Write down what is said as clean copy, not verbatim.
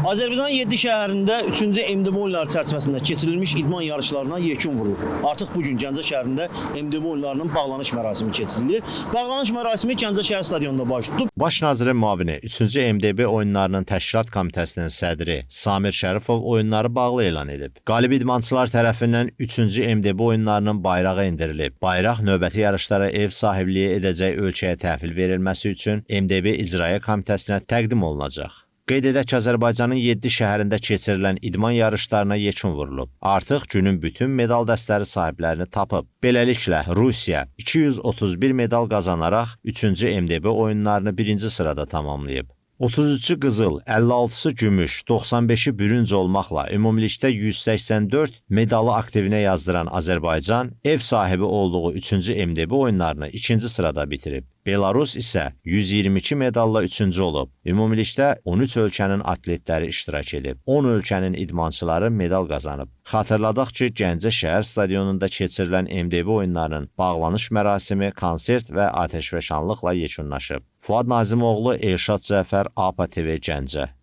Azərbaycanın 7 şəhərində 3-cü MDB oyunları çərçivəsində keçirilmiş idman yarışlarına yekun vurulub. Artıq bu gün Gəncə şəhərində MDB oyunlarının bağlanış mərasimi keçirilir. Bağlanış mərasimi Gəncə şəhər stadionunda baş tutub. Baş nazirin müavini 3-cü MDB oyunlarının təşkilat komitəsinin sədri Samir Şərifov oyunları bağlı elan edib. Qalib idmançılar tərəfindən 3-cü MDB oyunlarının bayrağı endirilib. Bayraq növbəti yarışlara ev sahibliyi edəcək ölkəyə təhvil verilməsi üçün MDB İcraiyyə Komitəsinə təqdim olunacaq. Qeyd edək ki, Azərbaycanın 7 şəhərində keçirilən idman yarışlarına yekun vurulub. Artıq günün bütün medal dəstələri sahiblərini tapıb. Beləliklə, Rusiya 231 medal qazanaraq 3-cü MDB oyunlarını birinci sırada tamamlayıb. 33-ü qızıl, 56-sı gümüş, 95-i bürünc olmaqla ümumilikdə 184 medalı aktivinə yazdıran Azərbaycan ev sahibi olduğu 3-cü MDB oyunlarını ikinci sırada bitirib. Belarus isə 122 medalla 3-cü olub. Ümumilikdə 13 ölkənin atletləri iştirak edib. 10 ölkənin idmançıları medal qazanıb. Xatırladaq ki, Gəncə şəhər stadionunda keçirilən MDB oyunlarının bağlanış mərasimi konsert və atəşfəşanlıqla yekunlaşıb. Fuad Nazimoğlu, Elşad Cəfər, APA TV Gəncə.